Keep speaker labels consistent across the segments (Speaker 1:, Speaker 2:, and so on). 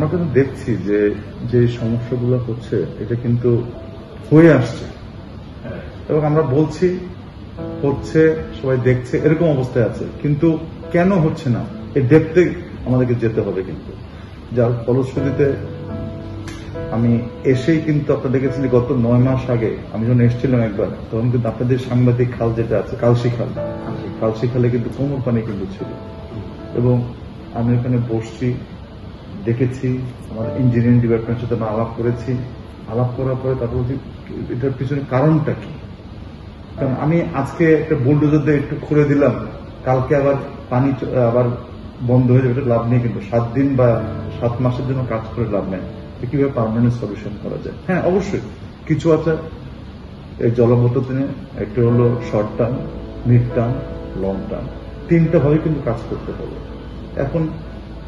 Speaker 1: আমরা কিন্তু দেখছি যে যে সমস্যাগুলো হচ্ছে এটা কিন্তু হয়ে আসছে এবং আমরা বলছি হচ্ছে, সবাই দেখছে, এরকম অবস্থায় আছে, কিন্তু কেন হচ্ছে না এই ডেপথে আমাদেরকে যেতে হবে। কিন্তু যার ফলশ্রুতিতে আমি এসেই কিন্তু আপনারা দেখেছেন গত 9 মাস আগে আমি যখন এসেছিলাম একবার, তখন কিন্তু আপনাদের সাংবাদিক খাল যেটা আছে কালশি খালে কিন্তু কোমর পানি কিন্তু ছিল এবং আমি ওখানে বসছি, দেখেছি, আমার ইঞ্জিনিয়ারিং ডিপার্টমেন্টের সাথে আমি আলাপ করেছি, আলাপ করার পরে তারপর এটার পিছনে কারণটা কি। কারণ আমি আজকে একটা বুলডোজার দিয়ে একটু খুঁড়ে দিলাম, কালকে আবার পানি আবার বন্ধ হয়ে যাবে, এটা লাভ নেই। কিন্তু 7 দিন বা 7 মাসের জন্য কাজ করে লাভ নেই। কিভাবে পার্মানেন্ট সলিউশন করা যায়? হ্যাঁ, অবশ্যই কিছু আছে এই জলপদ্ধতি, একটা হলো short term, mid term, long term, 3টা ভাবে কিন্তু কাজ করতে হবে। এখন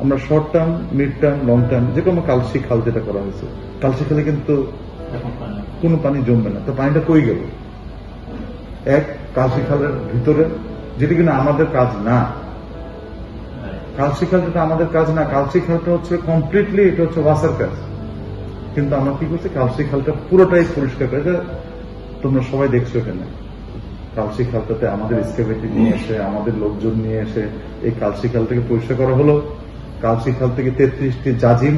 Speaker 1: আমরা short term, mid term, long term, যে কোনো কালশি খাল যেটা করা হয়েছে, কালশি খালে কিন্তু কোনো পানি জমবে না। তো পানিটা কই গেল? এক, কালশি খালের ভিতরে, যেটা কিনা আমাদের কাজ না। কালশি খালটা আমাদের কাজ না, কালশি খালটা হচ্ছে কমপ্লিটলি এটা হচ্ছে ওয়াসার কাজ। কিন্তু আমরা কি করছি, কালশি খালটা পুরোটাই পরিষ্কার করে, তোমরা সবাই দেখছো এখানে কালশি খালটাতে আমাদের এক্সকাভেটর নিয়ে এসে, আমাদের লোকজন নিয়ে এসে এই কালশি খালটাকে পরিষ্কার করা হলো। কালশি খাল থেকে 33টি জাজিম,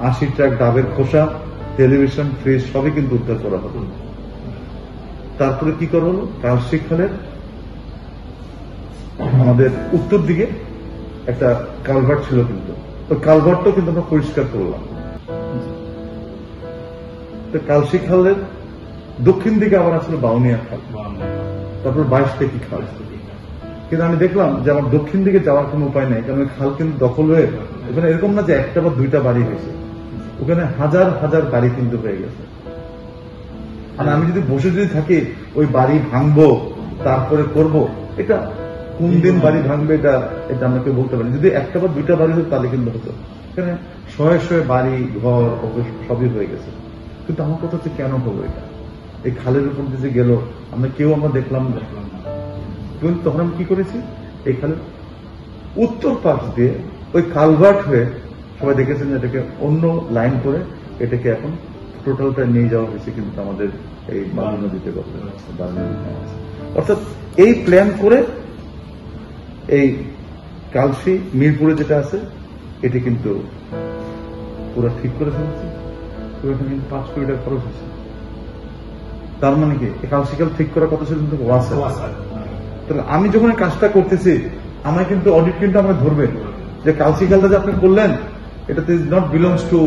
Speaker 1: 80 ট্রাক ডাবের খোসা, টেলিভিশন, ফ্রিজ সবই কিন্তু উদ্ধার করা হলো। তারপরে কি করা হলো, কালশি খালের আমাদের উত্তর দিকে একটা কালভার্ট ছিল, কিন্তু ওই কালভার্টটাও কিন্তু আমরা পরিষ্কার করলাম। কালশি খালের দক্ষিণ দিকে আবার আসলে বাউনিয়া খাল, তারপর 22 টেকি খাল। কিন্তু আমি দেখলাম যে আমার দক্ষিণ দিকে যাওয়ার কোনো উপায় নেই, কারণ ওই খাল কিন্তু দখল হয়ে, ওখানে এরকম না যে একটা বা 2টা বাড়ি হয়েছে, ওখানে হাজার হাজার বাড়ি কিন্তু হয়ে গেছে। আর আমি যদি বসে যদি থাকি ওই বাড়ি ভাঙবো তারপরে করব, এটা কোন দিন বাড়ি ভাঙবে এটা আমাকে বলতে পারি। যদি একটা বা 2টা বাড়ি হতো তাহলে কিন্তু হতো। এখানে শয়ে শয়ে বাড়ি, ঘর, অফিস সবই হয়ে গেছে। কিন্তু আমার কথা হচ্ছে কেন হলো এটা? এই খালের উপর দিয়ে গেল, আমরা দেখলাম না। কিন্তু তখন আমি কি করেছি, এই খালের উত্তর পাশ দিয়ে ওই কালভার্ট হয়ে, সবাই দেখেছেন এটাকে অন্য লাইন করে এটাকে এখন টোটালটা নিয়ে যাওয়া হয়েছে কিন্তু আমাদের এই বাংলা নদীতে। অর্থাৎ এই প্ল্যান করে এই কালশি মিরপুরে যেটা আছে এটি কিন্তু পুরো ঠিক করে ফেলছে। এখানে কিন্তু 5 কোটি টাকা খরচ হয়েছে। তার মানে কি, কালশি খাল ঠিক করার কথা ছিল কিন্তু ওয়াসার। তাহলে আমি যখন কাজটা করতেছি, আমার কিন্তু অডিট কিন্তু আমাকে ধরবে যে কালশি খালটা যে আপনি করলেন, এটাতে not belongs to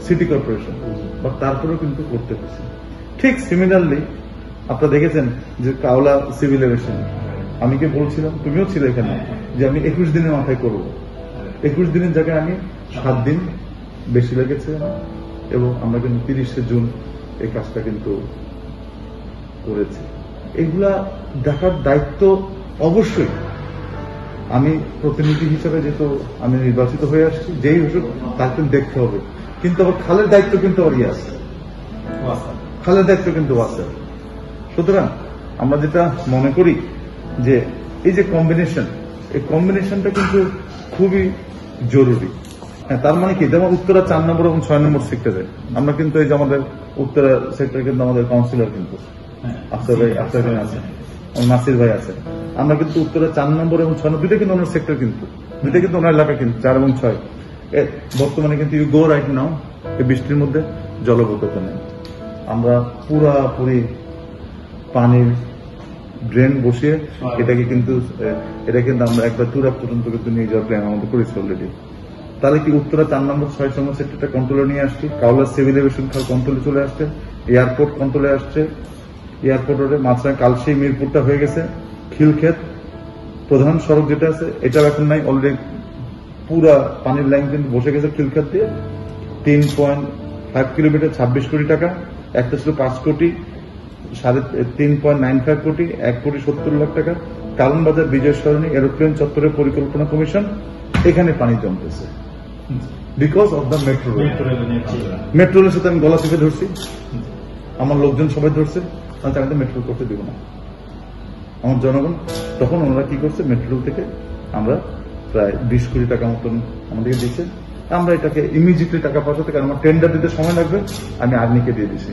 Speaker 1: city corporation, but তারপরেও কিন্তু করতে হচ্ছে। ঠিক সিমিলারলি আপনারা দেখেছেন যে কাওলা সিভিল এভিয়েশন, আমি কি বলছিলাম, তুমিও ছিল এখানে, যে আমি 21 দিনের মাথায় করব। 21 দিনের জায়গায় আমি 7 দিন বেশি লেগেছে এবং আমরা কিন্তু 30শে জুন এই কাজটা কিন্তু করেছি। এগুলা দেখার দায়িত্ব অবশ্যই আমি প্রতিনিধি হিসেবে, যেহেতু আমি নির্বাচিত হয়ে আসছি, যেই হোক তাকে দেখতে হবে। কিন্তু আবার খালের দায়িত্ব কিন্তু আবার আছে, খালের দায়িত্ব কিন্তু আছে। সুতরাং আমরা যেটা মনে করি যে এই যে কম্বিনেশন, এই কম্বিনেশনটা কিন্তু খুবই জরুরি। হ্যাঁ, তার মানে কি, যেমন উত্তরা 4 নম্বর এবং 6 নম্বর সেক্টরে আমরা কিন্তু এই যে আমাদের উত্তরা সেক্টরে কিন্তু আমাদের কাউন্সিলর কিন্তু আফসার ভাই আছে, নাসির ভাই আছে। আমরা কিন্তু উত্তরা 4 নম্বর এবং 6 নম্বর, দুইটা কিন্তু ওনার সেক্টর, কিন্তু দুইটা কিন্তু ওনার এলাকা, কিন্তু 4 এবং 6 বর্তমানে কিন্তু ইউ গো রাইট নাও, এই বৃষ্টির মধ্যে জলবদ্ধতা নেই। আমরা পুরাপুরি পানির ড্রেন বসিয়ে এটাকে কিন্তু আমরা একবার তুরাক পর্যন্ত কিন্তু নিয়ে যাওয়ার প্ল্যান আমাদের করেছি অলরেডি। তাহলে কি উত্তরা 4 নম্বর 6 নম্বর সেক্টরটা কন্ট্রোলে নিয়ে আসছি, কাউলা সিভিল এভিয়েশন খাল কন্ট্রোলে চলে আসছে, এয়ারপোর্ট কন্ট্রোলে আসছে, এয়ারপোর্ট রোডে মাঝখানে কালশি মিরপুরটা হয়ে গেছে, খিলক্ষেত প্রধান সড়ক যেটা আছে এটাও এখন নাই, অলরেডি পুরা পানির লাইন কিন্তু বসে গেছে খিলক্ষেত দিয়ে। 3.5 কিলোমিটার 26 কোটি টাকা, একটা ছিল 5 কোটি, 3.95 কোটি, 1,70,00,000 টাকা। কারণ বাজার বিজয় সরণি এরোপ্লেন চত্বরের পরিকল্পনা কমিশন, এখানে পানি জমতেছে because of the metro rail. Metro রেলের সাথে আমি গলা চেপে ধরছি, আমার লোকজন সবাই ধরছে, আমি মেট্রো করতে দিব না। আমার জনগণ তখন ওনারা কি করছে, মেট্রো থেকে আমরা প্রায় 20 কোটি টাকা মতন আমাদেরকে দিচ্ছে, আমরা এটাকে ইমিডিয়েটলি টাকা পয়সা থেকে আমার টেন্ডার দিতে সময় লাগবে, আমি আর্মিকে দিয়ে দিছি।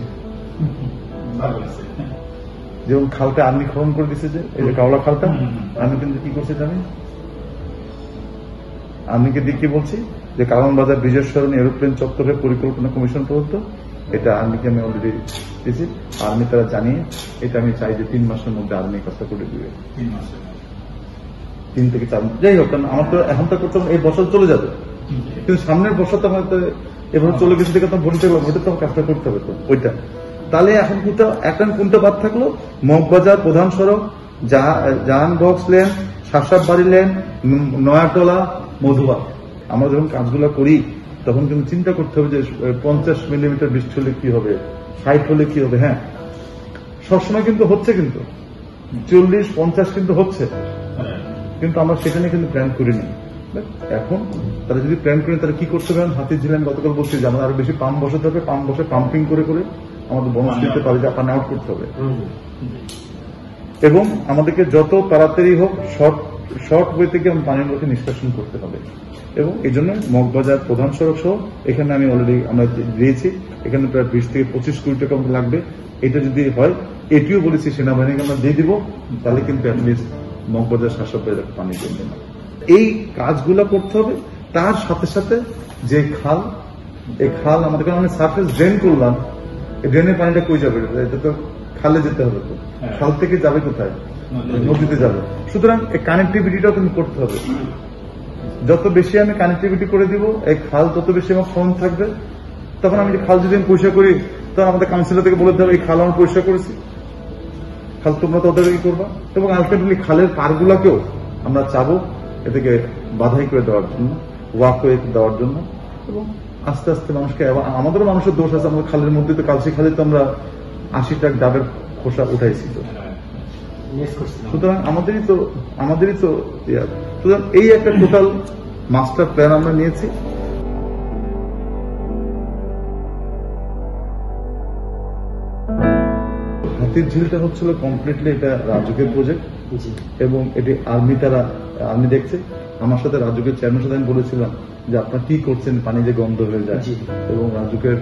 Speaker 1: যেমন খালটা আর্মি খনন করে দিছে, যে এই যে কাওলা খালটা, আমি কিন্তু কি করছি জানি, আর্মিকে দিয়ে কি বলছি যে কারণ বাজার ব্রিজের সরণ এরোপ্লেন চত্বরের পরিকল্পনা কমিশন প্রদত্ত, এটা আর্মিকে আমি অলরেডি দিয়েছি। আর্মি তারা জানিয়ে এটা আমি চাই যে 3 মাসের মধ্যে আর্মি কাজটা করে দিবে। 3 থেকে 4 মাস, যাই হোক, কারণ আমার তো এখন তো করতে এই বছর চলে যাবে, কিন্তু সামনের বছর তো আমার এভাবে চলে গেছে দেখে তো বলতে পারবো, ওইটা তো কাজটা করতে হবে। তো ওইটা তাহলে এখন কোনটা বাদ থাকলো, মগবাজার প্রধান সড়ক, জাহান বক্স লেন, শাসাববাড়ি লেন, নয়াটলা, মধুবাগ। আমরা যখন কাজগুলো করি তখন কিন্তু চিন্তা করতে হবে যে 50 মিলিমিটার বৃষ্টি হলে কি হবে, 60 হলে কি হবে। হ্যাঁ, সবসময় কিন্তু হচ্ছে, কিন্তু 40-50 কিন্তু হচ্ছে, কিন্তু আমরা সেখানে কিন্তু প্ল্যান করিনি। এখন তারা যদি প্ল্যান করেন তারা কি করতে পারেন, হাতির ঝিলে আমি গতকাল বলছি যে আমাদের আরো বেশি পাম্প বসাতে হবে, পাম্প বসে পাম্পিং করে করে আমাদের বনস দিতে পারে, যা পানি আউট করতে হবে। এবং আমাদেরকে যত তাড়াতাড়ি হোক শর্ট ওয়ে থেকে পানিগুলোকে নিষ্কাশন করতে হবে। এবং এই জন্য মগবাজার প্রধান সড়ক সহ এখানে আমি অলরেডি আমরা দিয়েছি, এখানে প্রায় 20 থেকে 25 কোটি টাকা মতো লাগবে। এটা যদি হয়, এটিও বলেছি সেনাবাহিনীকে আমরা দিয়ে দিব, তাহলে কিন্তু অ্যাটলিস্ট মগবাজার শাসকের পানি জমবে না। এই কাজগুলো করতে হবে। তার সাথে সাথে যে খাল, এই খাল আমাদের কারণে সারফেস ড্রেন করলাম, এই ড্রেনের পানিটা কই যাবে? এটা তো খালে যেতে হবে, তো খাল থেকে যাবে কোথায়? নদীতে যাবে। সুতরাং এই কানেক্টিভিটিটাও কিন্তু করতে হবে। যত বেশি আমি কানেক্টিভিটি করে দিব, এই খাল তত বেশি আমার ফোন থাকবে। তখন আমি যে খাল যদি আমি পরিষ্কার করি, তখন আমাদের কাউন্সিলর থেকে বলে দেবে এই খাল আমি পরিষ্কার করেছি, খাল তোমরা তো ওদেরকে করবা। এবং আলটিমেটলি খালের পারগুলাকেও আমরা চাবো এটাকে বাধাই করে দেওয়ার জন্য, ওয়াকওয়ে দেওয়ার জন্য। এবং আস্তে আস্তে মানুষকে, আমাদেরও মানুষের দোষ আছে, আমাদের খালের মধ্যে তো কালসি খালে তো আমরা 80 টাকা ডাবের খোসা উঠাইছি। তো সুতরাং আমাদেরই তো সুতরাং এই একটা টোটাল মাস্টার প্ল্যান আমরা নিয়েছি। হাতির ঝিলটা হচ্ছিল কমপ্লিটলি এটা রাজুকের প্রজেক্ট, এবং এটি আর্মি দেখছে। আমার সাথে রাজুকের চেয়ারম্যানের সাথে আমি বলেছিলাম যে আপনারা কি করছেন, পানি যে গন্ধ হয়ে যায়। এবং রাজুকের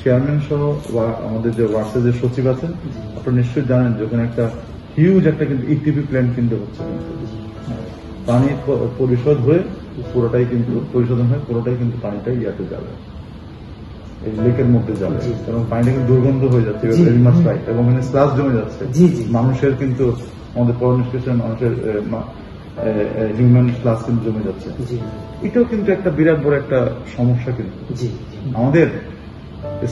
Speaker 1: চেয়ারম্যান সহ বা আমাদের যে ওয়ার্ডসের যে সচিব আছেন, আপনারা নিশ্চয়ই জানেন যখন একটা হিউজ একটা কিন্তু ইটিপি প্ল্যান্ট কিন্তু হচ্ছে, পানি পরিশোধন হয়ে পুরোটাই কিন্তু পানিটাই ইয়াতে যাবে, এই লেকের মধ্যে যাবে। কারণ পানিটা কিন্তু দুর্গন্ধ হয়ে যাচ্ছে এবং এখানে স্লাস জমে যাচ্ছে। মানুষের কিন্তু আমাদের পরনিষ্কাশন, মানুষের হিউম্যান স্লাস কিন্তু জমে যাচ্ছে। এটাও কিন্তু একটা বিরাট বড় একটা সমস্যা। কিন্তু আমাদের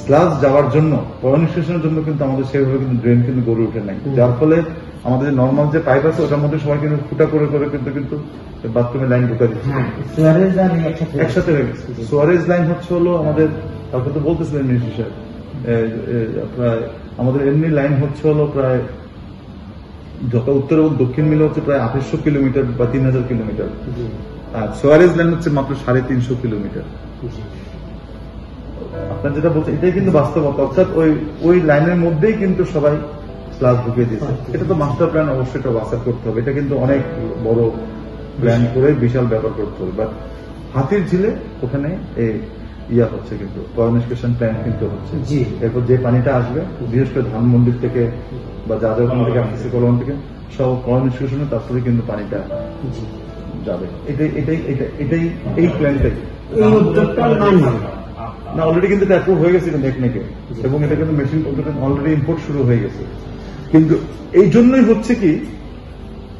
Speaker 1: স্লাস যাওয়ার জন্য, পরনিষ্কাশনের জন্য কিন্তু আমাদের সেভাবে কিন্তু ড্রেন কিন্তু গড়ে উঠে নাই, যার ফলে আমাদের নর্মাল যে পাইপ আছে ওটার মধ্যে সবাই কিন্তু ফুটা করে করে কিন্তু বাথরুমে লাইন ঢুকা দিচ্ছে, একসাথে হয়ে গেছে। সোয়ারেজ লাইন হচ্ছে হলো আমাদের, তারপর তো বলতেছিলেন মিনিস্টার সাহেব, প্রায় আমাদের এমনি লাইন হচ্ছে হলো প্রায় যত উত্তর এবং দক্ষিণ মিলে হচ্ছে প্রায় 2800 কিলোমিটার বা 3000 কিলোমিটার, আর সোয়ারেজ লাইন হচ্ছে মাত্র 350 কিলোমিটার। আপনার যেটা বলছেন এটাই কিন্তু বাস্তবতা, অর্থাৎ ওই লাইনের মধ্যেই কিন্তু সবাই স্লাস ঢুকিয়ে দিচ্ছে। এটা তো মাস্টার প্ল্যান অবশ্যই এটা বাছাই করতে হবে, এটা কিন্তু অনেক বড় প্ল্যান করে বিশাল ব্যাপার করতে হবে। বাট হাতির ঝিলে ওখানে ইয়া হচ্ছে, কিন্তু কমিউনিকেশন প্ল্যান কিন্তু হচ্ছে। এরপর যে পানিটা আসবে বিশেষ করে ধানমন্ডির থেকে বা যাদের ওখান থেকে আসতেছে কলম থেকে সব কমিউনিকেশনে, তারপরে কিন্তু পানিটা যাবে। এটাই এই প্ল্যানটাই না, অলরেডি কিন্তু এটা অ্যাপ্রুভ হয়ে গেছে নেকনেকে, এবং এটা কিন্তু মেশিন অলরেডি ইম্পোর্ট শুরু হয়ে গেছে। কিন্তু এই জন্যই হচ্ছে কি,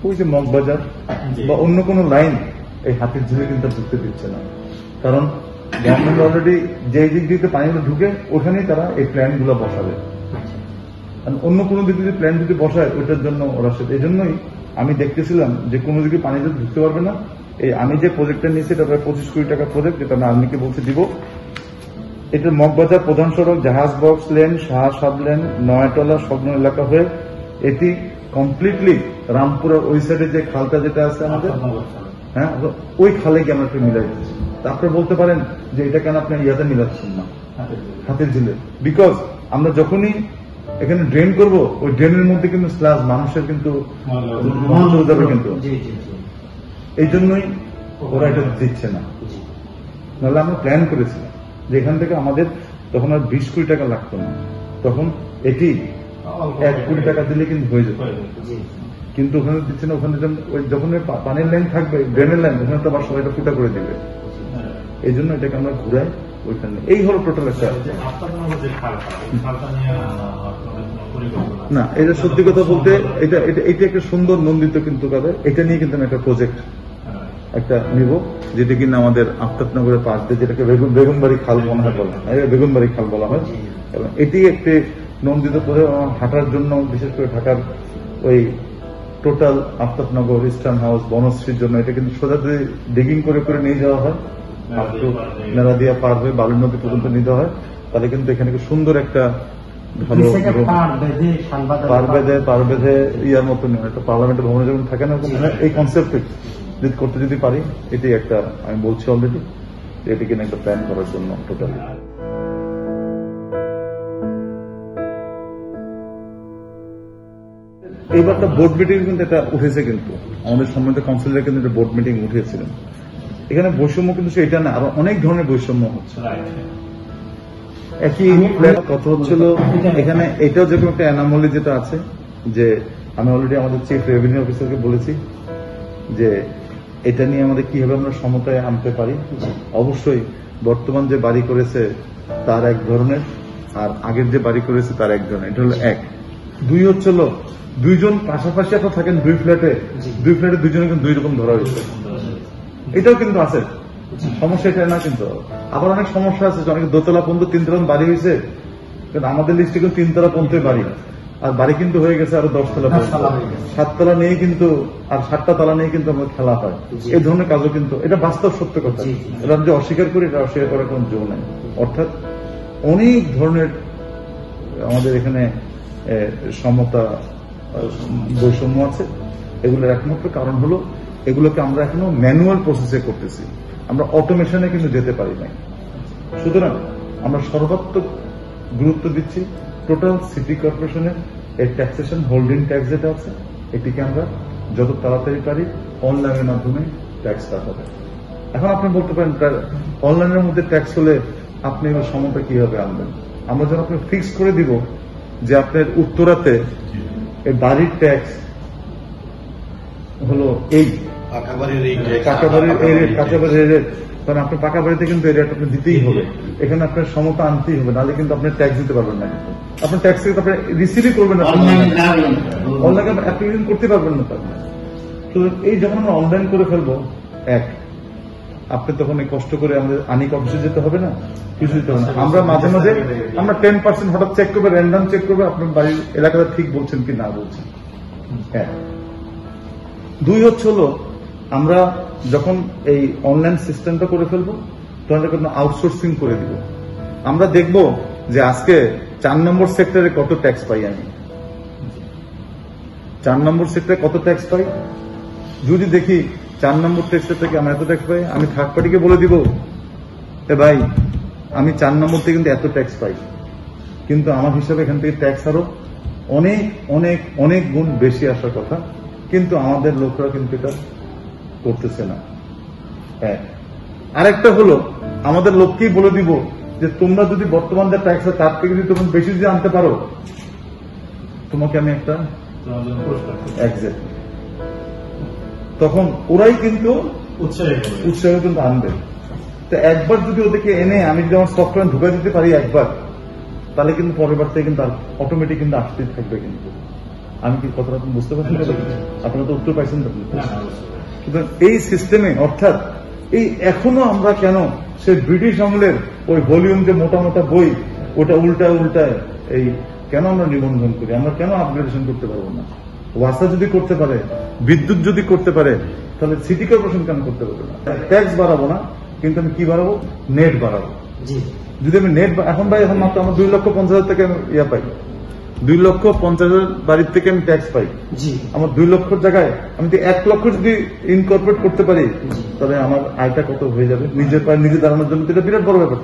Speaker 1: ওই যে মগবাজার বা অন্য কোনো লাইন এই হাতির ঝিলে কিন্তু ঢুকতে দিচ্ছে না, কারণ গভর্নমেন্ট অলরেডি যে দিক দিয়ে পানিগুলো ঢুকে ওখানেই তারা এই প্ল্যান গুলো বসাবে। অন্য কোনো দিক দিয়ে প্ল্যান যদি বসায় ওইটার জন্য ওরা সেটা, এই জন্যই আমি দেখতেছিলাম যে কোনো দিকে পানি যদি ঢুকতে পারবে না। এই আমি যে প্রজেক্টটা নিয়েছি এটা প্রায় 25 কোটি টাকা প্রজেক্ট, যেটা আমি আর্মিকে বলতে দিব। এটা মগবাজার প্রধান সড়ক, জাহাজ বক্স লেন, শাহসাব লেন, নয়াটলা স্বপ্ন এলাকা হয়ে এটি কমপ্লিটলি রামপুরের ওই সাইডে যে খালটা যেটা আছে আমাদের, হ্যাঁ, ওই খালে গিয়ে আমরা মিলাই দিচ্ছি। তারপরে বলতে পারেন যে এটা কেন আপনি ইয়াতে মিলাচ্ছেন না হাতির ঝিলে, বিকজ আমরা যখনই এখানে ড্রেন করব ওই ড্রেনের মধ্যে কিন্তু স্লাস মানুষের কিন্তু যাবে, কিন্তু এই জন্যই ওরা এটা দিচ্ছে না। নাহলে আমরা প্ল্যান করেছিলাম যে এখান থেকে আমাদের তখন আর 20 কোটি টাকা লাগতো না, তখন এটি 1 কোটি টাকা দিলে কিন্তু হয়ে যেত। কিন্তু ওখানে দিচ্ছে না, ওখানে যখন পানির লাইন থাকবে, ড্রেনের লাইন, ওখানে তো আবার সবাইটা ফুটা করে দিবে। এই জন্য এটাকে আমরা ঘুরাই ওইখানে। এই হলো টোটাল একটা। না, এটা সত্যি কথা বলতে এটা একটা সুন্দর নন্দিত কিন্তু কাদের, এটা নিয়ে কিন্তু আমি একটা প্রজেক্ট একটা নিব, যেটা কিনা আমাদের আফতাবনগরের পাশ দিয়ে, যেটাকে বেগুনবাড়ি খাল মনে হয় বলা হয়, বেগুনবাড়ি খাল বলা হয়। এবং এটি একটি নন্দিত করে হাঁটার জন্য, বিশেষ করে ঢাকার ওই টোটাল আফতাবনগর, ইস্টার্ন হাউস, বনশ্রীর জন্য এটা কিন্তু সোজা যদি ডিগিং করে করে নিয়ে যাওয়া হয়, মেলা দিয়া পার হয়ে বালুর নদী পর্যন্ত নিতে হয়, তাহলে কিন্তু এখানে সুন্দর একটা ভালো পার বেঁধে ইয়ার মতন একটা পার্লামেন্টের ভবনে যেমন থাকে না, এই কনসেপ্টে যদি করতে যদি পারি, এটি একটা আমি বলছি অলরেডি, এটি কিনা একটা প্ল্যান করার জন্য টোটালি। এইবারটা বোর্ড মিটিং কিন্তু এটা উঠেছে, কিন্তু আমাদের সম্মানিত কাউন্সিলর কিন্তু একটা বোর্ড মিটিং উঠেছিলেন। এখানে বৈষম্য কিন্তু সেটা না, আরো অনেক ধরনের বৈষম্য হচ্ছে। একই কথা হচ্ছিল এখানে, এটাও যেরকম একটা অ্যানামলি যেটা আছে, যে আমি অলরেডি আমাদের চিফ রেভিনিউ অফিসারকে বলেছি যে এটা নিয়ে আমাদের কিভাবে আমরা সমতায় আনতে পারি। অবশ্যই বর্তমান যে বাড়ি করেছে তার এক ধরনের, আর আগের যে বাড়ি করেছে তার এক ধরনের, এটা হলো এক। দুই হচ্ছিল দুইজন পাশাপাশি আপনার থাকেন দুই ফ্ল্যাটে দুইজনে কিন্তু দুই রকম ধরা হয়েছে, এটাও কিন্তু আছে সমস্যা। এটা না কিন্তু আবার অনেক সমস্যা আছে, অনেক দোতলা পর্যন্ত 3 তলা বাড়ি হয়েছে, কিন্তু আমাদের লিস্টে কিন্তু 3 তলা পর্যন্ত বাড়ি, আর বাড়ি কিন্তু হয়ে গেছে আরো 10 তলা, 7 তলা নিয়ে কিন্তু, আর 7টা তলা নিয়ে কিন্তু আমরা খেলা হয়। এই ধরনের কাজও কিন্তু, এটা বাস্তব সত্য কথা, এটা যে অস্বীকার করি, এটা অস্বীকার করার কোন জো নাই। অর্থাৎ অনেক ধরনের আমাদের এখানে সমতা বৈষম্য আছে। এগুলোর একমাত্র কারণ হলো এগুলোকে আমরা এখনো ম্যানুয়াল প্রসেসে করতেছি, আমরা অটোমেশনে কিন্তু যেতে পারি নাই। সুতরাং আমরা সর্বাত্মক গুরুত্ব দিচ্ছি টোটাল সিটি কর্পোরেশনের এই ট্যাক্সেশন হোল্ডিং ট্যাক্স যেটা আছে, এটিকে আমরা যত তাড়াতাড়ি পারি অনলাইনের মাধ্যমে ট্যাক্স কাটাবো। এখন আপনি বলতে পারেন অনলাইনের মধ্যে ট্যাক্স হলে আপনি এবার সমতা কিভাবে আনবেন? আমরা যখন আপনি ফিক্স করে দিব যে আপনার উত্তরাতে এই বাড়ির ট্যাক্স হলো এই কাঁচাবাড়ির রেট, কারণ আপনার পাকা বাড়িতে কিন্তু এই রেট আপনি দিতেই হবে, এখানে আপনার সমতা আনতেই হবে, নাহলে কিন্তু আপনি ট্যাক্স দিতে পারবেন না। আপনার ট্যাক্স আপনি রিসিভই করবেন না, অনলাইনে অ্যাপ্লিকেশন করতে পারবেন না। তো এই যখন আমরা অনলাইন করে ফেলবো, আপনি তখন এই কষ্ট করে আমাদের আনিক অফিসে যেতে হবে না, কিছু দিতে হবে না। আমরা মাঝে মাঝে আমরা 10% হঠাৎ চেক করবে, র্যান্ডাম চেক করবে আপনার বাড়ির এলাকাটা ঠিক বলছেন কি না বলছেন। হ্যাঁ, দুই হলো আমরা যখন এই অনলাইন সিস্টেমটা করে ফেলবো, তখন আউটসোর্সিং করে দিব। আমরা দেখব যে আজকে 4 নম্বর সেক্টরে কত ট্যাক্স পাই, আমি 4 নম্বর সেক্টরে কত ট্যাক্স পাই। যদি দেখি 4 নম্বর সেক্টর থেকে আমি এত ট্যাক্স পাই, আমি থার্ড পার্টিকে বলে দিব, ভাই আমি 4 নম্বর থেকে কিন্তু এত ট্যাক্স পাই, কিন্তু আমার হিসাবে এখান থেকে ট্যাক্স আরো অনেক অনেক অনেক গুণ বেশি আসার কথা, কিন্তু আমাদের লোকরা কিন্তু এটা করতেছে না। আরেকটা হলো আমাদের লোককেই বলে দিব যে তোমরা যদি বর্তমান যে ট্যাক্স তার থেকে যদি তোমরা বেশি যদি আনতে পারো, তোমাকে আমি একটা এক্সাক্ট, তখন ওরাই কিন্তু উৎসাহ কিন্তু আনবে। তো একবার যদি ওদেরকে এনে আমি যদি আমার সফটওয়্যার ঢুকে দিতে পারি একবার, তাহলে কিন্তু পরের বার থেকে কিন্তু অটোমেটিক কিন্তু আসতেই থাকবে। কিন্তু আমি কি কথাটা বুঝতে পারছি, আপনারা তো উত্তর পাইছেন। সুতরাং এই সিস্টেমে, অর্থাৎ এই এখনো আমরা কেন সেই ব্রিটিশ আমলের ওই ভলিউম যে মোটা মোটা বই, ওটা উল্টায় এই কেন আমরা নিবন্ধন করি? আমরা কেন আপগ্রেডেশন করতে পারবো না? ওয়াসা যদি করতে পারে, বিদ্যুৎ যদি করতে পারে, তাহলে সিটি কর্পোরেশন কেন করতে পারবে না? ট্যাক্স বাড়াবো না, কিন্তু আমি কি বাড়াবো? নেট বাড়াবো। যদি আমি নেট, এখন ভাই এখন মাত্র আমার 2,50,000 থেকে ইয়া পাই, 2,50,000 বাড়ির থেকে আমি ট্যাক্স পাই। আমার 2 লক্ষর জায়গায় আমি 1 লক্ষ যদি ইনকর্পোরেট করতে পারি, তাহলে আমার আয়টা কত হয়ে যাবে? নিজের পায়ে নিজে দাঁড়ানোর জন্য এটা বিরাট বড় ব্যাপার।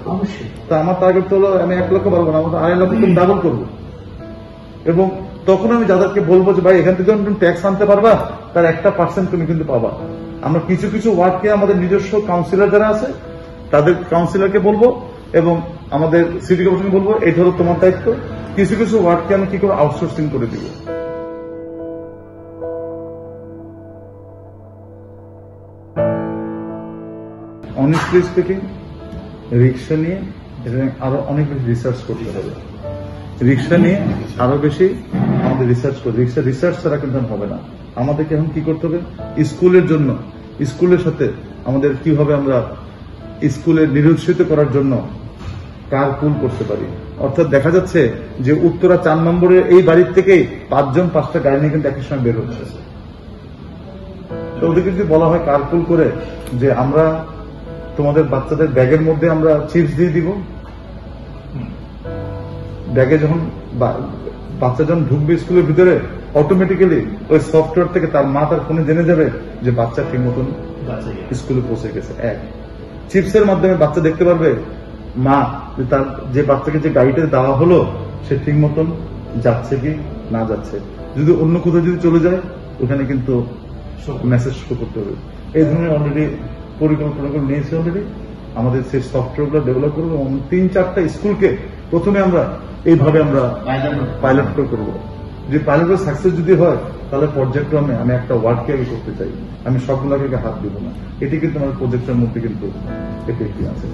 Speaker 1: তা আমার টার্গেট হলো আমি 1 লক্ষ পারবো না, আমার 2.5 লক্ষ ডাবল করবো। এবং তখন আমি যাদেরকে বলবো যে ভাই এখান থেকে যখন তুমি ট্যাক্স আনতে পারবা, তার 1% তুমি কিন্তু পাবা। আমরা কিছু কিছু ওয়ার্ডকে আমাদের নিজস্ব কাউন্সিলর যারা আছে তাদের কাউন্সিলরকে বলবো এবং আমাদের সিটি কর্পোরেশনকে বলবো এই ধরো তোমার দায়িত্ব, কিছু কিছু ওয়ার্ডকে আমি কি করে আউটসোর্সিং করে দিব। অনেস্টলি স্পিকিং, রিক্সা নিয়ে আরো অনেক বেশি রিসার্চ করতে হবে। রিক্সা নিয়ে আরো বেশি আমাদের রিসার্চ করতে, রিসার্চ ছাড়া কিন্তু হবে না। আমাদেরকে এখন কি করতে হবে, স্কুলের জন্য, স্কুলের সাথে আমাদের কিভাবে আমরা স্কুলে নিরুৎসাহিত করার জন্য কারপুল করতে পারি। অর্থাৎ দেখা যাচ্ছে যে উত্তরা 4 নম্বরের এই বাড়ির থেকেই 5 জন 5টা গাড়ি নিয়ে কিন্তু একই সময় বের হচ্ছে। তো ওদেরকে যদি বলা হয় কারপুল করে যে আমরা তোমাদের বাচ্চাদের ব্যাগের মধ্যে আমরা চিপস দিয়ে দিব, ব্যাগে যখন বাচ্চা যখন ঢুকবে স্কুলের ভিতরে অটোমেটিক্যালি ওই সফটওয়্যার থেকে তার মা তার ফোনে জেনে যাবে যে বাচ্চা ঠিক মতন স্কুলে পৌঁছে গেছে। এক চিপসের মাধ্যমে বাচ্চা দেখতে পারবে মা তার যে বাচ্চাকে যে গাড়িটা দেওয়া হলো সে ঠিক মতন যাচ্ছে কি না যাচ্ছে। যদি অন্য কোথাও যদি চলে যায় ওখানে কিন্তু মেসেজ শো করতে হবে। এই ধরনের অলরেডি পরিকল্পনা করে নিয়েছে অলরেডি। আমাদের সেই সফটওয়্যারগুলো ডেভেলপ করবো এবং 3-4টা স্কুলকে প্রথমে আমরা এইভাবে আমরা পাইলট করবো। যে পাইলটের সাকসেস যদি হয় তাহলে পর্যায়ক্রমে আমি একটা ওয়ার্ডকে আগে করতে চাই, আমি সবগুলোকে হাত দিব না। এটি কিন্তু আমার প্রজেক্টের মধ্যে কিন্তু এটি আছে।